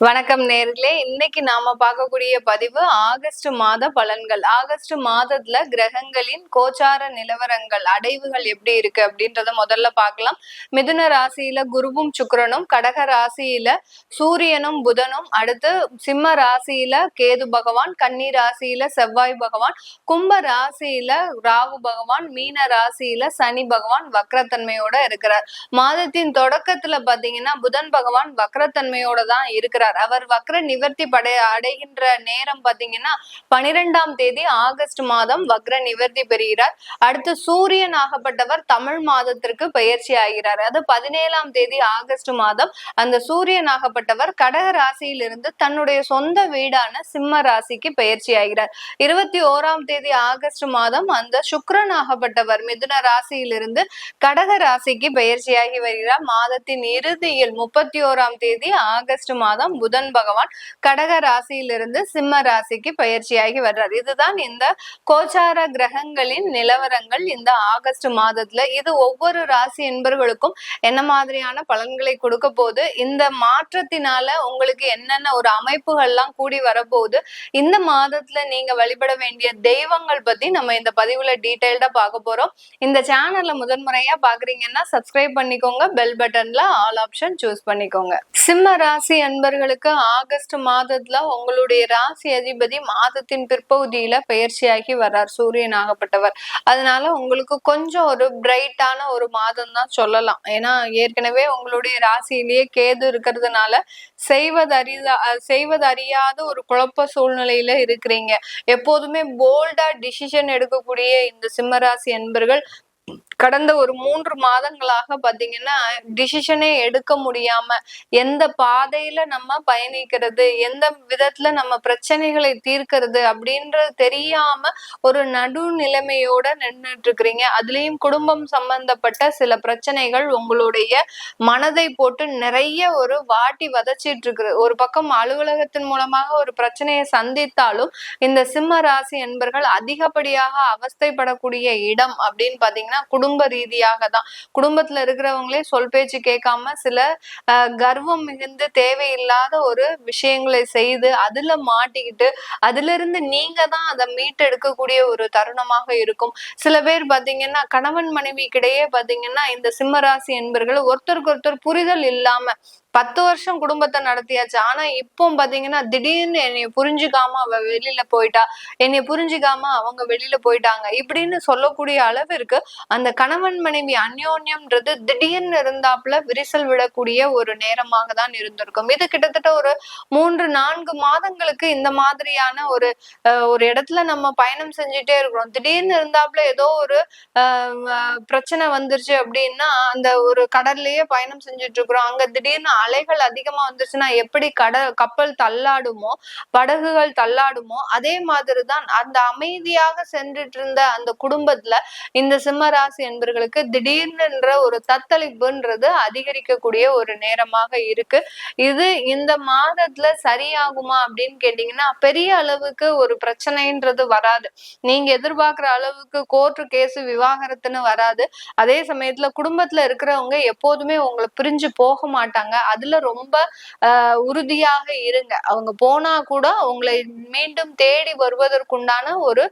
வணக்கம் நேர்களே. இன்னைக்கு நாம பார்க்கக்கூடிய பதிவு ஆகஸ்ட் மாத பலன்கள். ஆகஸ்ட் மாதத்துல கிரகங்களின் கோச்சார நிலவரங்கள், அடைவுகள் எப்படி இருக்கு அப்படின்றத முதல்ல பார்க்கலாம். மிதுன ராசியில குருவும் சுக்கிரனும், கடக ராசியில சூரியனும் புதனும், அடுத்து சிம்ம ராசியில கேது பகவான், கன்னி ராசியில செவ்வாய் பகவான், கும்ப ராசியில ராகு பகவான், மீன ராசியில சனி பகவான் வக்ரத்தன்மையோட இருக்கிறார். மாதத்தின் தொடக்கத்துல பாத்தீங்கன்னா புதன் பகவான் வக்ரத்தன்மையோட தான் இருக்கிறார். அவர் வக்ர நிவர்த்தி அடைகின்ற நேரம் பாத்தீங்கன்னா 12ஆம் தேதி ஆகஸ்ட் மாதம் வக்ர நிவர்த்தி பெறுகிறார். அடுத்து சூரியன் ஆகப்பட்டவர் தமிழ் மாதத்திற்கு பயிற்சி ஆகிறார். அது 17ஆம் தேதி ஆகஸ்ட் மாதம் அந்த சூரியன் ஆகப்பட்டவர் கடக ராசியிலிருந்து தன்னுடைய சொந்த வீடான சிம்ம ராசிக்கு பயிற்சி ஆகிறார். 21ஆம் தேதி ஆகஸ்ட் மாதம் அந்த சுக்கிரன் ஆகப்பட்டவர் மிதுன ராசியிலிருந்து கடக ராசிக்கு பயிற்சியாகி வருகிறார். மாதத்தின் இறுதியில் 31ஆம் தேதி ஆகஸ்ட் மாதம் புதன் பகவான் கடக ராசியிலிருந்து சிம்ம ராசிக்கு பயிற்சியாகி வர்றார். இதுதான் இந்த கோச்சார கிரகங்களின் நிலவரங்கள் இந்த ஆகஸ்ட் மாதத்துல. இது ஒவ்வொரு ராசி என்பவர்களுக்கும் என்ன மாதிரியான பலன்களை கொடுக்க போகுது, இந்த மாற்றத்தினால உங்களுக்கு என்னென்ன ஒரு அமைப்புகள்லாம் கூடி வரப்போகுது, இந்த மாதத்துல நீங்க வழிபட வேண்டிய தெய்வங்கள் பத்தி நம்ம இந்த பதிவுல டீடைல்டா பார்க்க போறோம். இந்த சேனல்ல முதன்முறையா பாக்குறீங்கன்னா சப்ஸ்கிரைப் பண்ணிக்கோங்க, பெல் பட்டன்ல ஆல் ஆப்ஷன் சூஸ் பண்ணிக்கோங்க. சிம்ம ராசி அன்பர்களுக்கு ஆகஸ்ட் மாதத்துல உங்களுடைய ராசி அதிபதி மாதத்தின் பிற்பகுதியில பயிற்சியாகி வர்றார், சூரியன் ஆகப்பட்டவர். அதனால உங்களுக்கு கொஞ்சம் ஒரு பிரைட்டான ஒரு மாதம் தான் சொல்லலாம். ஏன்னா ஏற்கனவே உங்களுடைய ராசியிலேயே கேது இருக்கிறதுனால செய்வதறியாத ஒரு குழப்ப சூழ்நிலையில இருக்கிறீங்க. எப்போதுமே போல்டா டிசிஷன் எடுக்கக்கூடிய இந்த சிம்மராசி என்பர்கள் கடந்த ஒரு 3 மாதங்களாக பாத்தீங்கன்னா டிசிஷனே எடுக்க முடியாம எந்த பாதையில நம்ம பயணிக்கிறது, எந்த விதத்துல நம்ம பிரச்சனைகளை தீர்க்கிறது அப்படின்றது தெரியாம ஒரு நடுநிலைமையோட நின்றுட்டு இருக்கிறீங்க. அதுலயும் குடும்பம் சம்பந்தப்பட்ட சில பிரச்சனைகள் உங்களுடைய மனதை போட்டு நிறைய ஒரு வாட்டி வதச்சிட்டு இருக்கு. ஒரு பக்கம் அலுவலகத்தின் மூலமாக ஒரு பிரச்சனையை சந்தித்தாலும் இந்த சிம்ம ராசி என்பர்கள் அதிகப்படியாக அவஸ்தைப்படக்கூடிய இடம் அப்படின்னு பாத்தீங்கன்னா குடும்ப ரீதியாக தான். குடும்பத்துல இருக்கிறவங்களே சொல் பேச்சு கேட்காம சில கர்வம் மிகுந்து தேவையில்லாத ஒரு விஷயங்களை செய்து அதுல மாட்டிக்கிட்டு அதுல இருந்து நீங்க தான் அதை மீட்டெடுக்கக்கூடிய ஒரு தருணமாக இருக்கும். சில பேர் பாத்தீங்கன்னா கணவன் மனைவிக்கிடையே பாத்தீங்கன்னா இந்த சிம்மராசி என்பர்கள் ஒருத்தருக்கு ஒருத்தர் புரிதல் இல்லாம 10 வருஷம் குடும்பத்தை நடத்தியாச்சு. ஆனா இப்போ பாத்தீங்கன்னா திடீர்னு என்னைய புரிஞ்சுக்காம அவ வெளியில போயிட்டா, என்னைய புரிஞ்சுக்காம அவங்க வெளியில போயிட்டாங்க இப்படின்னு சொல்லக்கூடிய அளவிற்கு அந்த கணவன் மனைவி அந்யோன்யம்ன்றது திடீர்னு இருந்தாப்புல விரிசல் விடக்கூடிய ஒரு நேரமாக தான் இருந்திருக்கும். இது கிட்டத்தட்ட ஒரு 3-4 மாதங்களுக்கு இந்த மாதிரியான ஒரு இடத்துல நம்ம பயணம் செஞ்சுட்டே இருக்கிறோம். திடீர்னு இருந்தாப்புல ஏதோ ஒரு பிரச்சனை வந்துருச்சு அப்படின்னா அந்த ஒரு கடல்லயே பயணம் செஞ்சுட்டு இருக்கிறோம். அங்க திடீர்னு அலைகள் அதிகமா வந்துருச்சுன்னா எப்படி கப்பல் தள்ளாடுமோ, படகுகள் தள்ளாடுமோ, அதே மாதிரிதான் அந்த அமைதியாக சென்றுட்டு இருந்த அந்த குடும்பத்துல இந்த சிம்மராசி என்பர்களுக்கு திடீர்னுன்ற ஒரு தத்தளிப்புன்றது அதிகரிக்கக்கூடிய ஒரு நேரமாக இருக்கு. இது இந்த மாதத்துல சரியாகுமா அப்படின்னு கேட்டீங்கன்னா பெரிய அளவுக்கு ஒரு பிரச்சனைன்றது வராது. நீங்க எதிர்பார்க்கிற அளவுக்கு கோர்ட்டு கேஸ் விவாகரத்துன்னு வராது. அதே சமயத்துல குடும்பத்துல இருக்கிறவங்க எப்போதுமே உங்களை பிரிஞ்சு போக மாட்டாங்க. அதுல ரொம்ப உறுதியாக இருங்க. அவங்க போனா கூட உங்களை மீண்டும் தேடி வருவதற்குண்டான ஒரு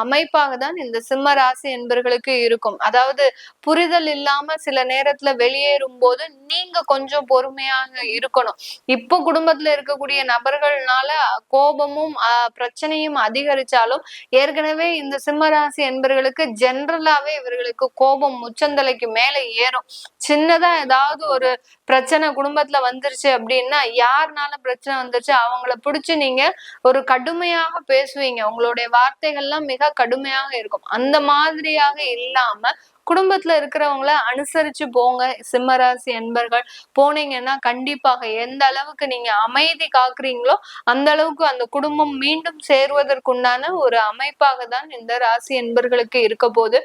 அமைப்பாக தான் இந்த சிம்ம ராசி என்பர்களுக்கு இருக்கும். அதாவது புரிதல் இல்லாம சில நேரத்துல வெளியேறும் போது நீங்க கொஞ்சம் பொறுமையாக இருக்கணும். இப்போ குடும்பத்துல இருக்கக்கூடிய நபர்கள்னால கோபமும் பிரச்சனையும் அதிகரிச்சாலும் ஏற்கனவே இந்த சிம்மராசி என்பர்களுக்கு ஜெனரலாவே இவர்களுக்கு கோபம் உச்சந்தலைக்கு மேல ஏறும். சின்னதா ஏதாவது ஒரு பிரச்சனை குடும்பத்துல வந்துருச்சு அப்படின்னா யாருனால பிரச்சனை வந்துருச்சு அவங்கள பிடிச்சு நீங்க ஒரு கடுமையாக பேசுவீங்க. உங்களுடைய வார்த்தைகள்லாம் மிக கடுமையாக இருக்கும். அந்த மாதிரியாக இல்லாம குடும்பத்துல இருக்கிறவங்கள அனுசரிச்சு போங்க சிம்மராசி என்பர்கள். போனீங்கன்னா கண்டிப்பாக எந்த அளவுக்கு நீங்க அமைதி காக்குறீங்களோ அந்த அளவுக்கு அந்த குடும்பம் மீண்டும் சேருவதற்குண்டான ஒரு அமைப்பாக தான் இந்த ராசி என்பர்களுக்கு இருக்க போது.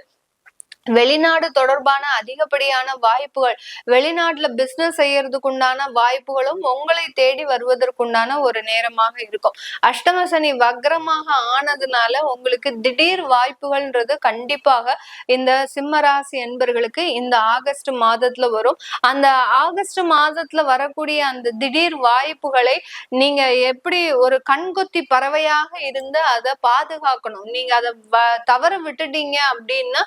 வெளிநாடு தொடர்பான அதிகப்படியான வாய்ப்புகள், வெளிநாட்டுல பிசினஸ் செய்யறதுக்கு உண்டான வாய்ப்புகளும் உங்களை தேடி வருவதற்குண்டான ஒரு நேரமாக இருக்கும். அஷ்டம சனி வக்ரமாக ஆனதுனால உங்களுக்கு திடீர் வாய்ப்புகள்ன்றது கண்டிப்பாக இந்த சிம்ம ராசி என்பர்களுக்கு இந்த ஆகஸ்ட் மாதத்துல வரும். அந்த ஆகஸ்ட் மாதத்துல வரக்கூடிய அந்த திடீர் வாய்ப்புகளை நீங்க எப்படி ஒரு கண்கொத்தி பறவையாக இருந்து அதை பாதுகாக்கணும். நீங்க அதை தவற விட்டுட்டீங்க அப்படின்னா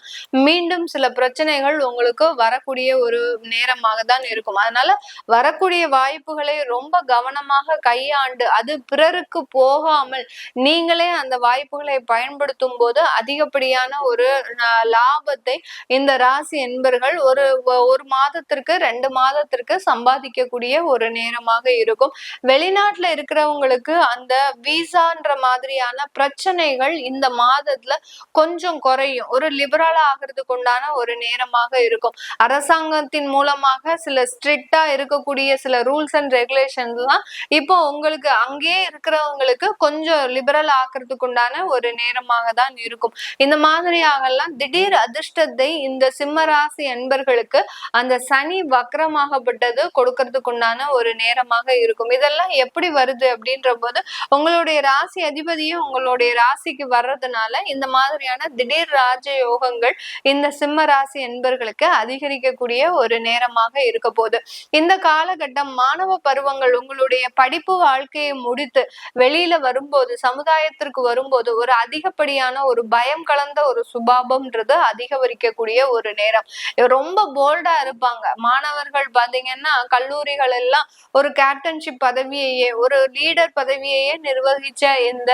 மீண்டும் சில பிரச்சனைகள் உங்களுக்கு வரக்கூடிய ஒரு நேரமாக தான் இருக்கும். அதனால வரக்கூடிய வாய்ப்புகளை ரொம்ப கவனமாக கையாண்டு அது பிறருக்கு போகாமல் நீங்களே அந்த வாய்ப்புகளை பயன்படுத்தும் போது அதிகப்படியான ஒரு லாபத்தை இந்த ராசி என்பர்கள் ஒரு மாதத்திற்கு 2 மாதத்திற்கு சம்பாதிக்கக்கூடிய ஒரு நேரமாக இருக்கும். வெளிநாட்டுல இருக்கிறவங்களுக்கு அந்த விசான்ற மாதிரியான பிரச்சனைகள் இந்த மாதத்துல கொஞ்சம் குறையும். ஒரு லிபரலா ஆகிறதுக்கு உண்டான ஒரு நேரமாக இருக்கும். அரசாங்கத்தின் மூலமாக சில ஸ்ட்ரிக்டா இருக்கக்கூடிய சில ரூல்ஸ் அண்ட் ரெகுலேஷன்ஸ் எல்லாம் இப்போ உங்களுக்கு அங்கேயே இருக்கிறவங்களுக்கு கொஞ்சம் லிபரல் ஆக்கிறதுக்கு உண்டான ஒரு நேரமாக தான் இருக்கும். இந்த மாதிரியாகலாம் திடீர் அதிர்ஷ்டத்தை இந்த சிம்ம ராசி என்பர்களுக்கு அந்த சனி வக்ரமாகப்பட்டது கொடுக்கறதுக்கு உண்டான ஒரு நேரமாக இருக்கும். இதெல்லாம் எப்படி வருது அப்படின்ற போது உங்களுடைய ராசி அதிபதியும் உங்களுடைய ராசிக்கு வர்றதுனால இந்த மாதிரியான திடீர் ராஜ யோகங்கள் இந்த சிம்ம ராசி என்பர்களுக்கு அதிகரிக்கக்கூடிய ஒரு நேரமாக இருக்க போகுது. இந்த காலகட்டம் மாணவ பருவங்கள் உங்களுடைய படிப்பு வாழ்க்கையை முடித்து வெளியில வரும்போது சமுதாயத்திற்கு வரும்போது ஒரு அதிகப்படியான ஒரு பயம் கலந்த ஒரு சுபாவம்ன்றது அதிகரிக்கக்கூடிய ஒரு நேரம். ரொம்ப போல்டா இருப்பாங்க மாணவர்கள். பாத்தீங்கன்னா கல்லூரிகள் எல்லாம் ஒரு கேப்டன்ஷிப் பதவியையே ஒரு லீடர் பதவியையே நிர்வகிச்ச இந்த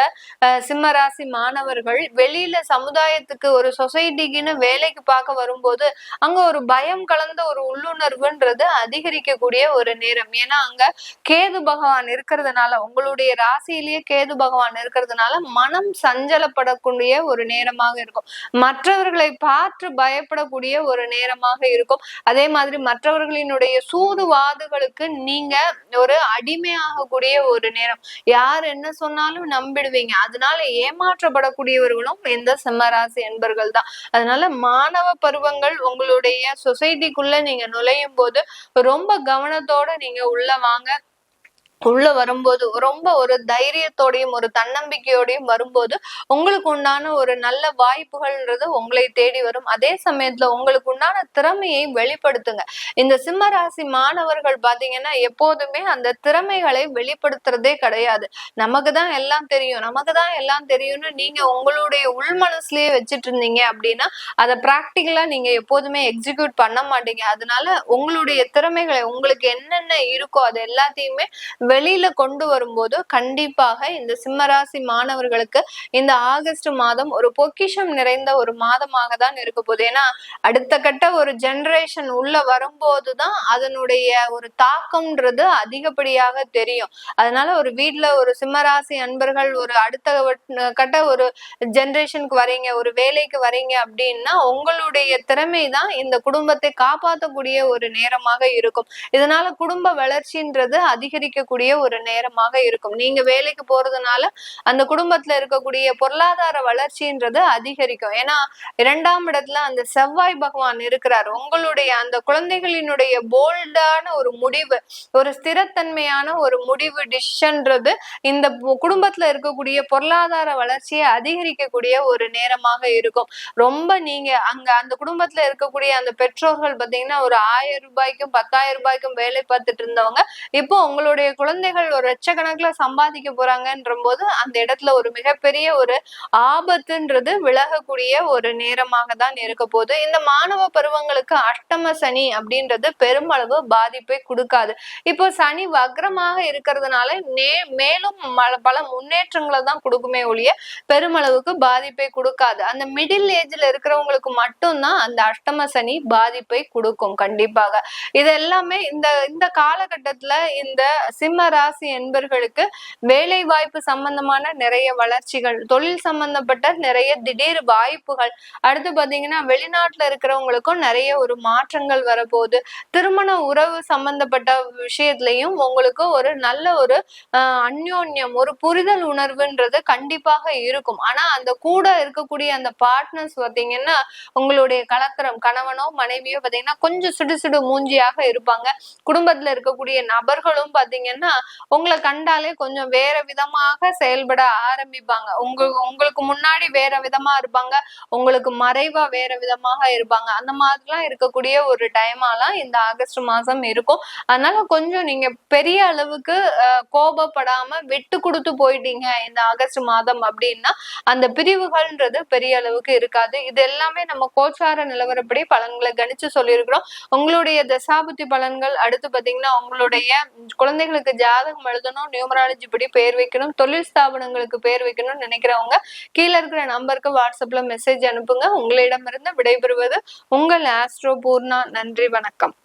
சிம்மராசி மாணவர்கள் வெளியில சமுதாயத்துக்கு ஒரு சொசைட்டிக்குன்னு வேலைக்கு பார்க்க வரும்போது அங்க ஒரு பயம் கலந்த ஒரு உள்ளுணர்வுன்றது அதிகரிக்கக்கூடிய ஒரு நேரம். ஏன்னா அங்க கேது பகவான் இருக்கிறதுனால உங்களுடைய ராசியிலேயே கேது பகவான் இருக்கிறதுனால மனம் சஞ்சலப்படக்கூடிய ஒரு நேரமாக இருக்கும். மற்றவர்களை பார்த்து பயப்படக்கூடிய ஒரு நேரமாக இருக்கும். அதே மாதிரி மற்றவர்களினுடைய சூதுவாதுகளுக்கு நீங்க ஒரு அடிமையாகக்கூடிய ஒரு நேரம். யார் என்ன சொன்னாலும் நம்பிடுவீங்க. அதனால ஏமாற்றப்படக்கூடியவர்களும் இந்த சிம்மராசி என்பர்கள் தான். அதனால மாணவ பருவங்கள் உங்களுடைய சொசைட்டிக்குள்ள நீங்க நுழையும் போது ரொம்ப கவனத்தோட நீங்க உள்ள வாங்க. உள்ள வரும்போது ரொம்ப ஒரு தைரியத்தோடையும் ஒரு தன்னம்பிக்கையோடையும் வரும்போது உங்களுக்கு உண்டான ஒரு நல்ல வாய்ப்புகள்ன்றது உங்களை தேடி வரும். அதே சமயத்துல உங்களுக்கு உண்டான திறமையை வெளிப்படுத்துங்க. இந்த சிம்ம ராசி மாணவர்கள் பாத்தீங்கன்னா எப்போதுமே அந்த திறமைகளை வெளிப்படுத்துறதே கிடையாது. நமக்கு தான் எல்லாம் தெரியும், நமக்கு தான் எல்லாம் தெரியும்னு நீங்க உங்களுடைய உள் மனசுலயே வச்சுட்டு இருந்தீங்க அப்படின்னா அதை பிராக்டிக்கலா நீங்க எப்போதுமே எக்ஸிக்யூட் பண்ண மாட்டீங்க. அதனால உங்களுடைய திறமைகளை உங்களுக்கு என்னென்ன இருக்கோ அது எல்லாத்தையுமே வெளியில கொண்டு வரும்போது கண்டிப்பாக இந்த சிம்மராசி மாணவர்களுக்கு இந்த ஆகஸ்ட் மாதம் ஒரு பொக்கிஷம் நிறைந்த ஒரு மாதமாக தான் இருக்க போகுது. ஏன்னா அடுத்த கட்ட ஒரு ஜெனரேஷன் உள்ள வரும்போதுதான் அதனுடைய ஒரு தாக்கம்ன்றது அதிகப்படியாக தெரியும். அதனால ஒரு வீட்டுல ஒரு சிம்மராசி அன்பர்கள் ஒரு அடுத்த கட்ட ஒரு ஜெனரேஷனுக்கு வரீங்க, ஒரு வேலைக்கு வரீங்க அப்படின்னா உங்களுடைய திறமை தான் இந்த குடும்பத்தை காப்பாற்றக்கூடிய ஒரு நேரமாக இருக்கும். இதனால குடும்ப வளர்ச்சின்றது அதிகரிக்கக்கூடிய ஒரு நேரமாக இருக்கும். நீங்க வேலைக்கு போறதுனால அந்த குடும்பத்துல இருக்கக்கூடிய பொருளாதார வளர்ச்சின்றது அதிகரிக்கும். ஏன்னா 2ஆம் இடத்துல அந்த செவ்வாய் பகவான் இருக்கிறார். உங்களுடைய அந்த குழந்தைகளினுடைய போல்டான ஒரு முடிவு, ஒரு ஸ்திரத்தன்மையான ஒரு முடிவு டிசிஷன்றது இந்த குடும்பத்துல இருக்கக்கூடிய பொருளாதார வளர்ச்சியை அதிகரிக்கக்கூடிய ஒரு நேரமாக இருக்கும். ரொம்ப நீங்க அங்க அந்த குடும்பத்துல இருக்கக்கூடிய அந்த பெற்றோர்கள் பாத்தீங்கன்னா ஒரு 1000 ரூபாய்க்கும் 10,000 ரூபாய்க்கும் வேலை பார்த்துட்டு இருந்தவங்க இப்போ உங்களுடைய குழந்தைகள் ஒரு லட்சக்கணக்குல சம்பாதிக்க போறாங்கன்ற போது அந்த இடத்துல ஒரு மிகப்பெரிய ஒரு ஆபத்துன்றது விலகக்கூடிய ஒரு நேரமாக தான் இருக்க போகுது. இந்த மாணவ பருவங்களுக்கு அஷ்டம சனி அப்படின்றது பெருமளவு பாதிப்பை கொடுக்காது. இப்போ சனி வக்ரமாக இருக்கிறதுனால மேலும் பல முன்னேற்றங்களை தான் கொடுக்குமே ஒழிய பெருமளவுக்கு பாதிப்பை கொடுக்காது. அந்த மிடில் ஏஜ்ல இருக்கிறவங்களுக்கு மட்டும்தான் அந்த அஷ்டம சனி பாதிப்பை கொடுக்கும். கண்டிப்பாக இது எல்லாமே இந்த காலகட்டத்துல இந்த சிம்ம ராசி என்பர்களுக்கு வேலை வாய்ப்பு சம்பந்தமான நிறைய வளர்ச்சிகள், தொழில் சம்பந்தப்பட்ட நிறைய திடீர் வாய்ப்புகள், அடுத்து பாத்தீங்கன்னா வெளிநாட்டுல இருக்கிறவங்களுக்கும் நிறைய ஒரு மாற்றங்கள் வரப்போகுது. திருமண உறவு சம்பந்தப்பட்ட விஷயத்திலையும் உங்களுக்கு ஒரு நல்ல ஒரு அந்யோன்யம், ஒரு புரிதல் உணர்வுன்றது கண்டிப்பாக இருக்கும். ஆனா அந்த கூட இருக்கக்கூடிய அந்த பார்ட்னர்ஸ் பாத்தீங்கன்னா உங்களுடைய கலத்திரம், கணவனோ மனைவியோ பாத்தீங்கன்னா கொஞ்சம் சுடு மூஞ்சியாக இருப்பாங்க. குடும்பத்துல இருக்கக்கூடிய நபர்களும் பாத்தீங்கன்னா உங்களை கண்டாலே கொஞ்சம் வேற விதமாக செயல்பட ஆரம்பிப்பாங்க. உங்களுக்கு முன்னாடி வேற விதமா இருப்பாங்க, உங்களுக்கு மறைவா வேற விதமாக இருப்பாங்க. அந்த மாதிரிலாம் இருக்கக்கூடிய ஒரு டைமாலாம் இந்த ஆகஸ்ட் மாசம் இருக்கும். அதனால கொஞ்சம் நீங்க பெரிய அளவுக்கு கோபப்படாம விட்டு கொடுத்து போயிட்டீங்க இந்த ஆகஸ்ட் மாதம் அப்படின்னா அந்த பிரிவுகள்ன்றது பெரிய அளவுக்கு இருக்காது. இது எல்லாமே நம்ம கோச்சார நிலவரப்படி பலன்களை கணிச்சு சொல்லியிருக்கிறோம். உங்களுடைய தசாபுத்தி பலன்கள், அடுத்து பாத்தீங்கன்னா உங்களுடைய குழந்தைகளுக்கு ஜாதகம் எழுதணும், நியூமராலஜி படி பேர் வைக்கணும், தொழில் ஸ்தாபனங்களுக்கு பேர் வைக்கணும்னு நினைக்கிறவங்க கீழே இருக்கிற நம்பருக்கு வாட்ஸ்அப்ல மெசேஜ் அனுப்புங்க. உங்களிடமிருந்து விடைபெறுவது உங்கள் ஆஸ்ட்ரோ பூர்ணா. நன்றி, வணக்கம்.